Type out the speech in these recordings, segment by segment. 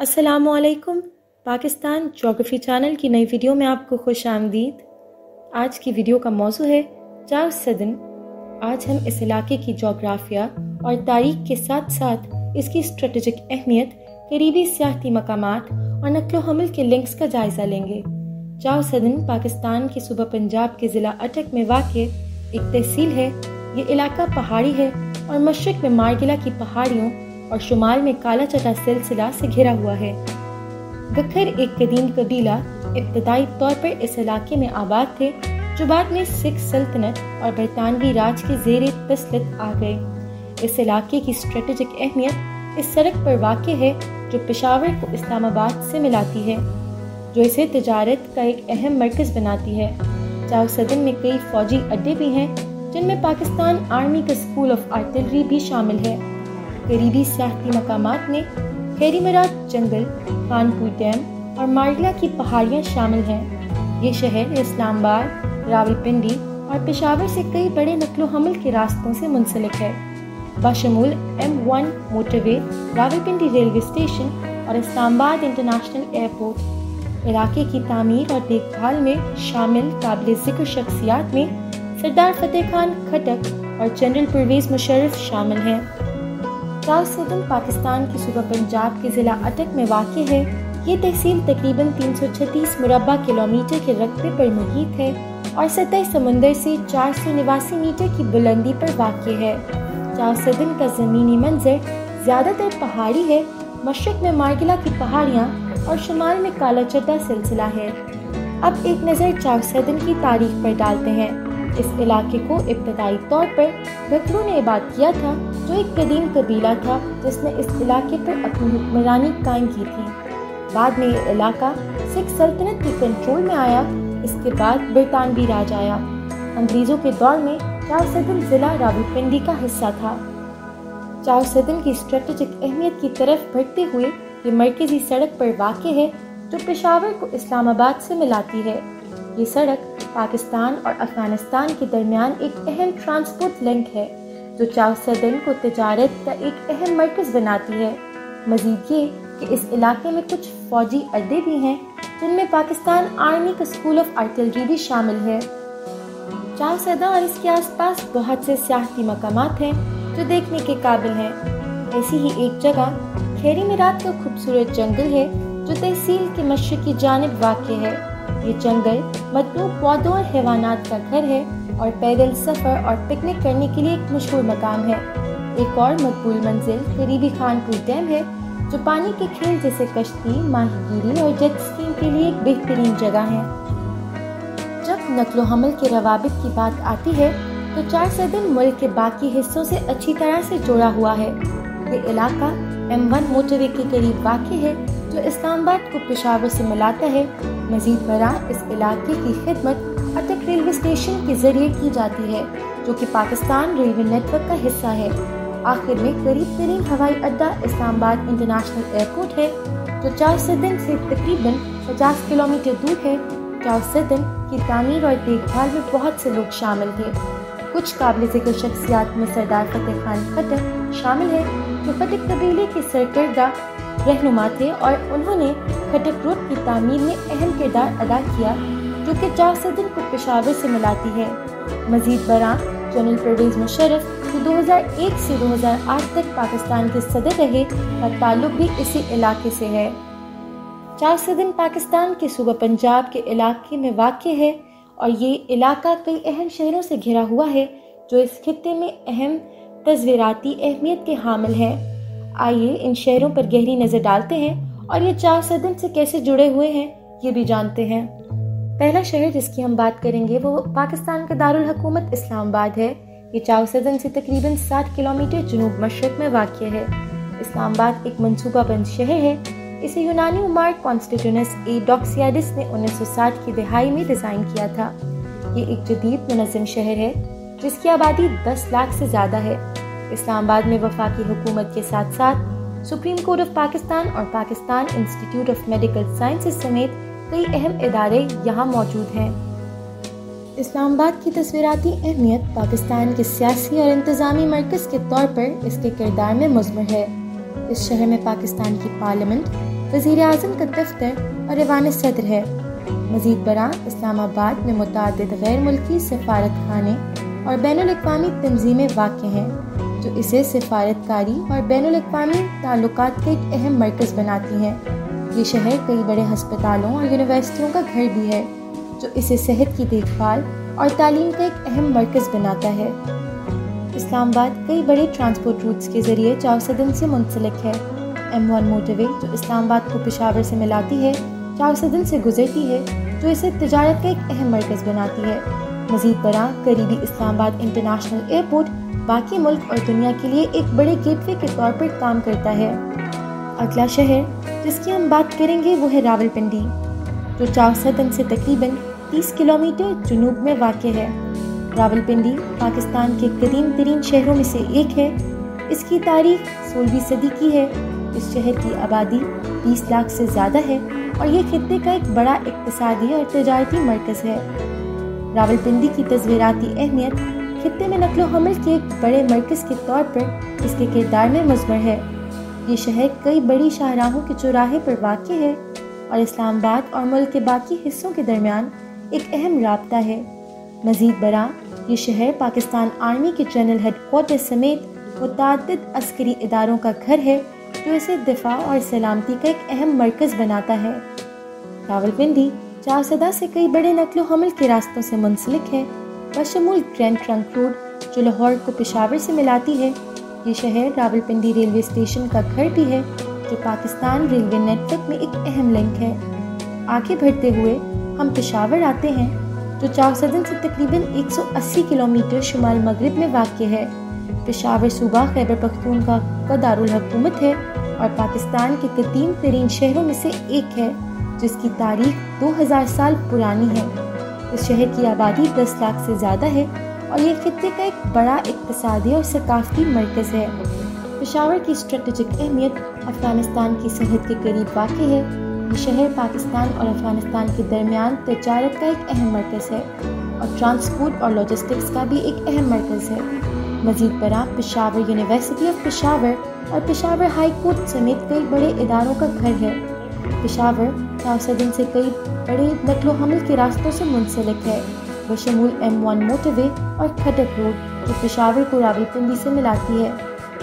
अस्सलामु अलैकुम। Pakistan geography channel की नई वीडियो में आपको खुश आमदीद। आज की वीडियो का मौजू है चार सदन। आज हम इस इलाके की जोग्राफिया और तारीख के साथ साथ इसकी स्ट्रेटेजिक अहमियत, करीबी सियाहती मकामात और नक्लो हमल के लिंक्स का जायज़ा लेंगे। चार सदन पाकिस्तान के सूबा पंजाब के ज़िला अटक में वाक़े एक तहसील है। ये इलाका पहाड़ी है और मशरक़ में मारगिला की पहाड़ियों और शुमाल में काला चटा सिलसिला से घिरा हुआ है। गखर एक कदीम कबीला इब्तदाई तौर पर इस इलाके में आबाद थे, जो बाद में सिख सल्तनत और बरतानवी राज के ज़ेरे तसल्लुत आ गए। इस इलाके की स्ट्रेटेजिक अहमियत इस सड़क पर वाक़ है जो पेशावर को इस्लामाबाद से मिलाती है, जो इसे तिजारत का एक अहम मरकज़ बनाती है। चार सदन में कई फ़ौजी अड्डे भी हैं, जिनमें पाकिस्तान आर्मी का स्कूल ऑफ आर्टिलरी भी शामिल है। करीबी सियाहती मकामात में खैरी मराद जंगल, खानपुर डैम और मारगिला की पहाड़ियाँ शामिल हैं। ये शहर इस्लामाबाद, रावलपिंडी और पेशावर से कई बड़े नकलो हमल के रास्तों से मुंसलिक है, बशमूल M1 motorway, Rawalpindi railway station और इस्लामाबाद इंटरनेशनल एयरपोर्ट। इलाके की तामीर और देखभाल में शामिल काबिल ज़िक्र शख्सियात में सरदार फतेह खान खटक और जनरल परवेज़ मुशर्रफ शामिल हैं। चार सदन पाकिस्तान के सूबा पंजाब के ज़िला अटक में वाक़ है। ये तहसील तकरीबन 336 मुरब्बा किलोमीटर के रकबे पर मुहित है और सतह समुंदर से 489 मीटर की बुलंदी पर वाक़ है। चार सदन का ज़मीनी मंजर ज़्यादातर पहाड़ी है। मशरक़ में मारगिला की पहाड़ियाँ और शुमाल में काला चटा सिलसिला है। अब एक नज़र चार सदन की तारीख पर डालते हैं। इस इलाके को इब्तदाई तौर पर गखरों ने इबाद किया था, जो एक कदीम कबीला था जिसने इस इलाके पर अपनी हुक्मरानी कायम की थी। बाद में ये इलाका सिख सल्तनत के कंट्रोल में आया। इसके बाद बरतानवी राज आया। अंग्रेज़ों के दौर में चार सदन ज़िला रावलपिंडी का हिस्सा था। चार सदन की स्ट्रेटेजिक अहमियत की तरफ बढ़ते हुए ये मरकज़ी सड़क पर वाक़ है, जो पेशावर को इस्लामाबाद से मिलाती है। ये सड़क पाकिस्तान और अफ़गानिस्तान के दरमियान एक अहम ट्रांसपोर्ट लिंक है, जो चार सदन को तिजारत का एक अहम मरकज़ बनाती है। मज़ीद ये कि इस इलाके में कुछ फ़ौजी अड्डे भी हैं, जिनमें पाकिस्तान आर्मी का स्कूल ऑफ आर्टिलरी भी शामिल है। चार सदन और इसके आसपास बहुत से सियाहती मकामात हैं जो देखने के काबिल हैं। ऐसी ही एक जगह खैरी मिरात का खूबसूरत जंगल है, जो तहसील के मशरक़ी जानिब वाक़ है। ये जंगल मतनू पौधों और हैवानात का घर है और पैदल सफ़र और पिकनिक करने के लिए एक मशहूर मकाम है। एक और मकबूल मंजिल करीबी खानपुर डैम है, जो पानी के खेल जैसे कश्ती, माहीगीरी और जेट स्कीइंग के लिए एक बेहतरीन जगह है। जब नकलो हमल के रवाबित की बात आती है तो चार सदन मुल्क के बाकी हिस्सों से अच्छी तरह से जुड़ा हुआ है। ये इलाका M1 मोटरवे के करीब वाक़ है, जो इस्लामाबाद को पेशावर से मिलाता है। मज़ीद बराह इस इलाके की खिदमत अटक रेलवे स्टेशन के ज़रिए की जाती है, जो कि पाकिस्तान रेलवे नेटवर्क का हिस्सा है। आखिर में करीब तरीन हवाई अड्डा इस्लामाबाद इंटरनेशनल एयरपोर्ट है, जो चार सदन से तकरीबन 50 किलोमीटर दूर है। चार सदन की तामीर और देखभाल में बहुत से लोग शामिल थे। कुछ काबिल ज़िक्र शख्सियात में सरदार फतेह खान खटक शामिल है, जो खटक कबीले के सरकर्दा रहनुमा थे और उन्होंने खटक रोड की तामीर में अहम किरदार अदा किया, जो कि चार सदन को पेशावर से मिलाती है। मज़ीद बराह जनरल परवेज़ मुशर्रफ, जो 2001 से 2008 तक पाकिस्तान के सदर रहे, का ताल्लुक भी इसी इलाके से है। चार सदन पाकिस्तान के सूबा पंजाब के इलाके में वाक़ है और ये इलाका कई अहम शहरों से घिरा हुआ है, जो इस खित्ते में अहम तज़वीराती अहमियत के हामिल हैं। आइए इन शहरों पर गहरी नज़र डालते हैं और ये चार सदन से कैसे जुड़े हुए हैं ये भी जानते हैं। पहला शहर जिसकी हम बात करेंगे वो पाकिस्तान का दारुल हुकूमत इस्लामाबाद है। ये चार सदन से तकरीबन 60 किलोमीटर जनूब मशरक़ में वाक़ है। इस्लामाबाद एक मनसूबाबंद शहर है। इसे यूनानी उमार कॉन्स्टेंटिनस ए डॉक्सियाडिस ने 1960 की दहाई में डिज़ाइन किया था। ये एक जदीद मुनज़्ज़म शहर है, जिसकी आबादी 10 लाख से ज़्यादा है। इस्लामाबाद में वफाकी हुकूमत के साथ साथ सुप्रीम कोर्ट ऑफ पाकिस्तान और Pakistan institute of medical sciences समेत कई अहम इदारे यहाँ मौजूद हैं। इस्लामाबाद की तस्वीराती अहमियत पाकिस्तान के सियासी और इंतज़ामी मरकज़ के तौर पर इसके किरदार में मुज़मर है। इस शहर में पाकिस्तान की पार्लियामेंट, वज़ीर आज़म का दफ्तर और ऐवान सदर है। मज़ीद बरां इस्लाम आबाद में मुतअद्दिद गैर मुल्की सफारत खाने और बैनुल-अक़वामी तंजीमें वाक़ हैं, जो इसे सफारतकारी और बैनुल-अक़वामी ताल्लुकात का एक अहम मरकज़ बनाती हैं। ये शहर कई बड़े हस्पतालों और यूनिवर्सिटियों का घर भी है, जो इसे सेहत की देखभाल और तालीम का एक अहम मरकज़ बनाता है। इस्लामाबाद कई बड़े ट्रांसपोर्ट रूट्स के ज़रिए चाउसदन से मुंसलिक है। M1 मोटरवे जो इस्लामाबाद को पेशावर से मिलाती है, चाउसदन से गुजरती है, जो इसे तिजारत का एक अहम मरकज़ बनाती है। मज़ीद बरां करीबी इस्लामाबाद इंटरनेशनल एयरपोर्ट बाकी मुल्क और दुनिया के लिए एक बड़े गेटवे के तौर पर काम करता है। अगला शहर जिसकी हम बात करेंगे वो है रावलपिंडी, जो चाउसदन से तकरीबन 30 किलोमीटर जुनूब में वाक़ है। रावलपिंडी पाकिस्तान के कदीम तरीन शहरों में से एक है। इसकी तारीख 16वीं सदी की है। इस शहर की आबादी 20 लाख से ज़्यादा है और ये खित्ते का एक बड़ा इक़्तिसादी और तिजारती मरकज़ है। रावलपिंडी की तज़वीराती अहमियत खित्ते में नक़्ल व हमल के एक बड़े मरकज़ के तौर पर इसके किरदार में मुज़मर है। ये शहर कई बड़ी शाहराहों के चौराहे पर वाक़ है और इस्लामाबाद और मुल्क के बाकी हिस्सों के दरमियान एक अहम राब्ता है। मज़ीद बरां ये शहर पाकिस्तान आर्मी के जनरल हेडक्वार्टर समेत मुतअद्दिद अस्करी इदारों का घर है, जो इसे दिफा और सलामती का एक अहम मरकज़ बनाता है। रावलपिंडी चारसदा से कई बड़े नक़्ल व हमल के रास्तों से मुंसलिक है, बशमूल ग्रैंड ट्रंक रोड जो लाहौर को पेशावर से मिलाती है। ये शहर रावलपिंडी रेलवे स्टेशन का घर भी है, जो पाकिस्तान रेलवे नेटवर्क में एक अहम लिंक है। आगे बढ़ते हुए हम पेशावर आते हैं, जो चाउसदन से तकरीबन 180 किलोमीटर शुमाल मगरिब में वाक़ है। पेशावर सूबा खैबर पख्तूनख्वा का दारुल हुकूमत है और पाकिस्तान के कदीम तरीन शहरों में से एक है, जिसकी तारीख 2000 साल पुरानी है। इस शहर की आबादी 10 लाख से ज़्यादा है और ये खित्ते का एक बड़ा इक़्तिसादी और सकाफ़ती मरकज़ है। पेशावर की स्ट्रेटजिक अहमियत अफ़गानिस्तान की सरहद के करीब वाक़ है। ये शहर पाकिस्तान और अफ़गानिस्तान के दरमियान तजारत का एक अहम मरकज़ है और ट्रांसपोर्ट और लॉजिस्टिक्स का भी एक अहम मरकज़ है। मज़ीद बरां पेशावर यूनिवर्सिटी ऑफ पेशावर और पेशावर हाई कोर्ट समेत कई बड़े इदारों का घर है। पेशावर चाउसदन से कई बड़े नक़्ल व हमल के रास्तों से मुंसलिक है, बशमूल M1 मोटरवे और खटक रोड जो पेशावर को रावलपिंडी से मिलाती है।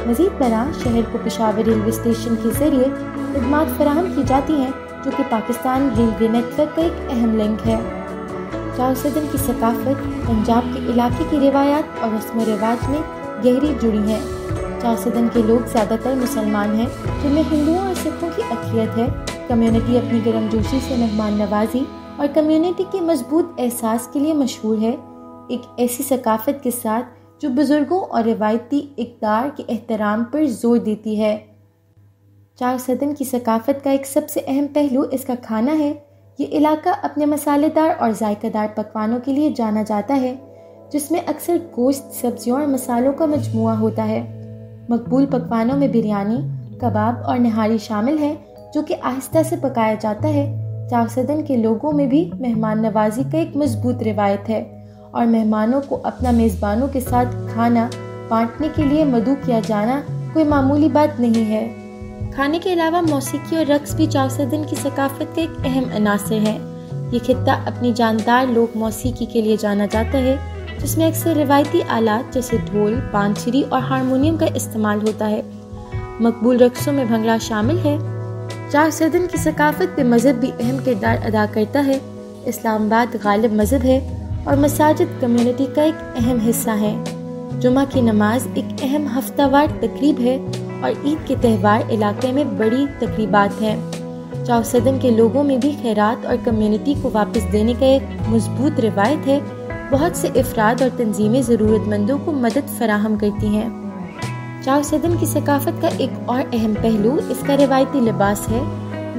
मज़ीद बरां शहर को पेशावर रेलवे स्टेशन के ज़रिए खिदमात फराहम की जाती हैं, जो कि पाकिस्तान रेलवे नेटवर्क का एक अहम लिंक है। चाउसदन की सकाफ़त पंजाब के इलाके की रिवायात और रस्म व रिवाज में गहरी जुड़ी हैं। चाउसदन के लोग ज़्यादातर मुसलमान हैं, जिनमें हिंदुओं और सिखों की अक़लियत है। कम्युनिटी अपनी गर्मजोशी से मेहमान नवाजी और कम्युनिटी के मजबूत एहसास के लिए मशहूर है, एक ऐसी सकाफ़त के साथ जो बुज़ुर्गों और रिवायती इक़दार के एहतराम पर जोर देती है। चाउसदन की सकाफ़त का एक सबसे अहम पहलू इसका खाना है। ये इलाका अपने मसालेदार और जायकादार पकवानों के लिए जाना जाता है, जिसमें अक्सर गोश्त, सब्जियों और मसालों का मजमूआ होता है। मकबूल पकवानों में बिरयानी, कबाब और नहारी शामिल हैं, जो कि आहिस्ता से पकाया जाता है। चाउसदन के लोगों में भी मेहमान नवाजी का एक मजबूत रिवायत है और मेहमानों को अपना मेज़बानों के साथ खाना बांटने के लिए मदऊ किया जाना कोई मामूली बात नहीं है। खाने के अलावा मौसीकी और रक्स भी चाउसदन की सकाफ़त का एक अहम अनासर है। ये खित्ता अपनी जानदार लोक मौसीकी के लिए जाना जाता है, जिसमें अक्सर रिवायती आलात जैसे ढोल, बांसुरी और हारमोनियम का इस्तेमाल होता है। मकबूल रक्सों में भंगड़ा शामिल है। चाउसदन की सकाफ़त में मज़हब भी अहम किरदार अदा करता है। इस्लामाबाद गालिब मज़हब है और मसाजिद कम्युनिटी का एक अहम हिस्सा है। जुमा की नमाज एक अहम हफ्तावार तकरीब है और ईद के त्यौहार इलाके में बड़ी तकरीबात हैं। चाउसदन के लोगों में भी खैरात और कम्युनिटी को वापस देने का एक मजबूत रिवायत है। बहुत से अफराद और तंजीमें ज़रूरतमंदों को मदद फराहम करती हैं। चाउसदन की सकाफ़त का एक और अहम पहलू इसका रिवायती लिबास है।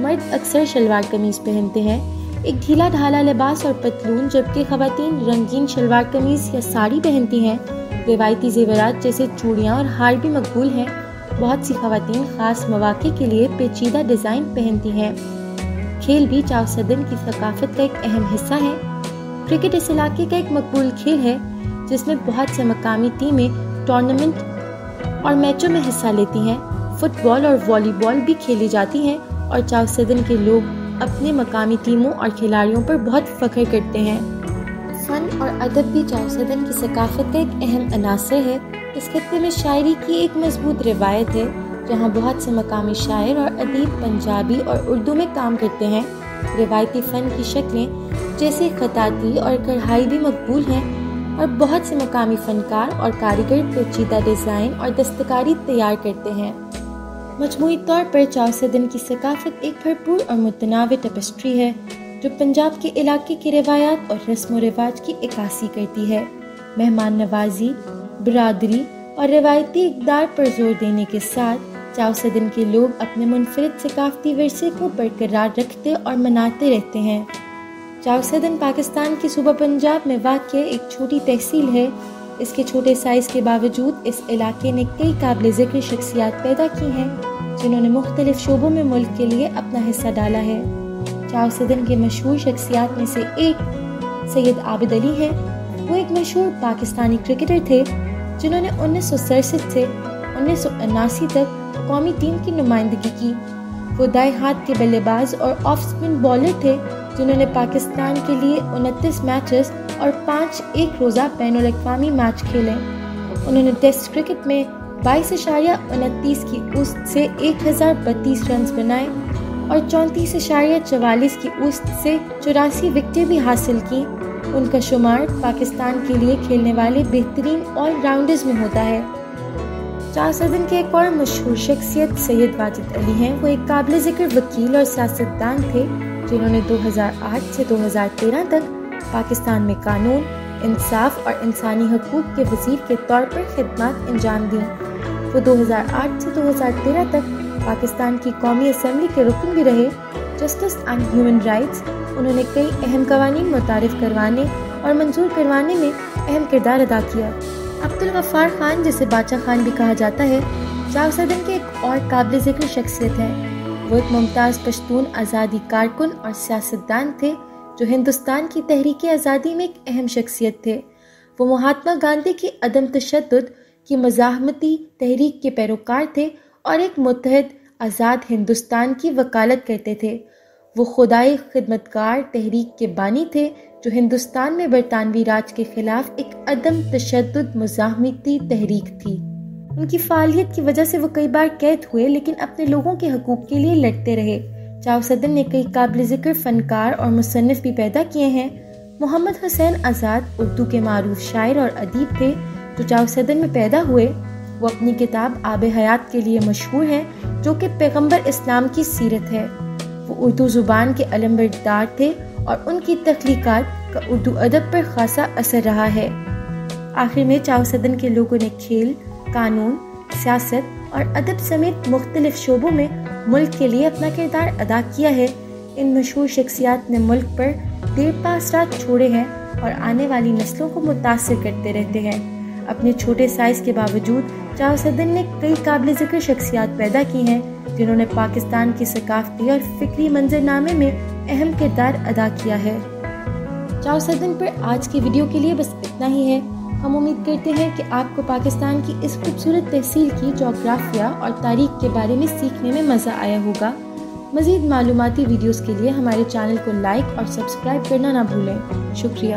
मर्द अक्सर शलवार कमीज़ पहनते हैं, एक ढीला ढाला लिबास और पतलून, जबकि ख़वातीन रंगीन शलवार कमीज़ या साड़ी पहनती हैं। रिवायती ज़ेवरात जैसे चूड़ियाँ और हार भी मकबूल हैं। बहुत सी ख़वातीन ख़ास मौक़े के लिए पेचीदा डिज़ाइन पहनती हैं। खेल भी चाउसदन की सकाफ़त का एक अहम हिस्सा है। क्रिकेट इस इलाके का एक मकबूल खेल है, जिसमें बहुत से मकामी टीमें टूर्नामेंट और मैचों में हिस्सा लेती हैं। फुटबॉल और वॉलीबॉल भी खेली जाती हैं اور چاوسدن کے لوگ اپنے مقامی ٹیموں اور کھلاڑیوں پر بہت فخر کرتے ہیں۔ فن اور ادب بھی چاوسدن کی ثقافت کا ایک اہم عناصر ہے۔ اس خطے میں شاعری کی ایک مضبوط روایت ہے، جہاں بہت سے مقامی شاعر اور ادیب پنجابی اور اردو میں کام کرتے ہیں۔ روایتی فن کی شکلیں جیسے خطاطی اور کڑھائی بھی مقبول ہیں، اور بہت سے مقامی فنکار اور کاریگر پیچیدہ ڈیزائن اور دستکاری تیار کرتے ہیں۔ مجموعی طور پر چاوسدن کی ثقافت ایک بھرپور اور متنوع ٹیپسٹری ہے، جو پنجاب کے علاقے کی روایات اور رسم و رواج کی عکاسی کرتی ہے۔ مہمان نوازی، برادری اور روایتی اقدار پر زور دینے کے ساتھ چاوسدن کے لوگ اپنے منفرد ثقافتی ورثے کو برقرار رکھتے اور مناتے رہتے ہیں۔ چاوسدن پاکستان کے صوبہ پنجاب میں واقع ایک چھوٹی تحصیل ہے۔ اس کے چھوٹے سائز کے باوجود اس علاقے نے کئی قابل ذکر شخصیات پیدا کی ہیں، جنہوں نے مختلف شعبوں میں ملک کے لیے اپنا حصہ ڈالا ہے۔ چاوسدن کے مشہور شخصیات میں سے ایک سید عابد علی ہے۔ وہ ایک مشہور پاکستانی کرکٹر تھے، جنہوں نے 1967 سے 1979 تک قومی ٹیم کی نمائندگی کی۔ وہ دائیں ہاتھ کے بلے باز اور آف سپن بالر تھے، جنہوں نے پاکستان کے لیے 29 میچز اور 5 ایک روزہ بین الاقوامی میچ کھیلے۔ انہوں نے ٹیسٹ کرکٹ میں 22.29 کی اوسط سے 1032 رنز بنائے اور 34.44 کی اوسط سے 84 وکٹیں بھی حاصل کی۔ ان کا شمار پاکستان کے لیے کھیلنے والے بہترین آل راؤنڈرز میں ہوتا ہے۔ چاوسدن کے ایک اور مشہور شخصیت سید واجد علی ہیں۔ وہ ایک قابل ذکر وکیل اور سیاستدان تھے، جنہوں نے 2008 سے 2013 تک پاکستان میں قانون، انصاف اور انسانی حقوق کے وزیر کے طور پر خدمات انجام دیں۔ وہ 2008 سے 2013 تک پاکستان کی قومی اسمبلی کے رکن بھی رہے۔ جسٹس اینڈ ہیومن رائٹس، انہوں نے کئی اہم قوانین متعارف کروانے اور منظور کروانے میں اہم کردار ادا کیا۔ عبدالغفار خان، جسے باچا خان بھی کہا جاتا ہے، چاوسدن کے ایک اور قابل ذکر شخصیت ہے۔ وہ ایک ممتاز پشتون آزادی کارکن اور سیاستدان تھے، جو ہندوستان کی تحریک آزادی میں ایک اہم شخصیت تھے۔ وہ مہاتما گاندھی کی عدم تشدد کی مزاحمتی تحریک کے پیروکار تھے اور ایک متحد آزاد ہندوستان کی وکالت کرتے تھے۔ وہ خدائی خدمتگار تحریک کے بانی تھے، جو ہندوستان میں برطانوی راج کے خلاف ایک عدم تشدد مزاحمتی تحریک تھی۔ ان کی فعالیت کی وجہ سے وہ کئی بار قید ہوئے، لیکن اپنے لوگوں کے حقوق کے لیے لڑتے رہے۔ چاوسدن نے کئی قابل ذکر فنکار اور مصنف بھی پیدا کیے ہیں۔ محمد حسین آزاد اردو کے معروف شاعر اور ادیب تھے، جو چاوسدن میں پیدا ہوئے۔ وہ اپنی کتاب آب حیات کے لیے مشہور ہیں، جو کہ پیغمبر اسلام کی سیرت ہے۔ وہ اردو زبان کے علمبردار تھے اور ان کی تخلیقات کا اردو ادب پر خاصا اثر رہا ہے۔ آخر میں چاوسدن کے لوگوں نے کھیل، قانون، سیاست اور ادب سمیت مختلف شعبوں میں ملک کے لیے اپنا کردار ادا کیا ہے۔ ان مشہور شخصیات نے ملک پر دیر پا اثرات چھوڑے ہیں اور آنے والی نسلوں کو متاثر کرتے رہتے ہیں۔ اپنے چھوٹے سائز کے باوجود چاوسدن نے کئی قابل ذکر شخصیات پیدا کی ہیں، جنہوں نے پاکستان کی ثقافتی اور فکری منظرنامے میں اہم کردار ادا کیا ہے۔ چاوسدن پر آج کی ویڈیو کے لیے بس اتنا ہی ہے۔ ہم امید کرتے ہیں کہ آپ کو پاکستان کی اس خوبصورت تحصیل کی جغرافیہ اور تاریخ کے بارے میں سیکھنے میں مزہ آیا ہوگا۔ مزید معلوماتی ویڈیوز کے لیے ہمارے چینل کو لائک اور سبسکرائب کرنا نہ بھولیں۔ شکریہ۔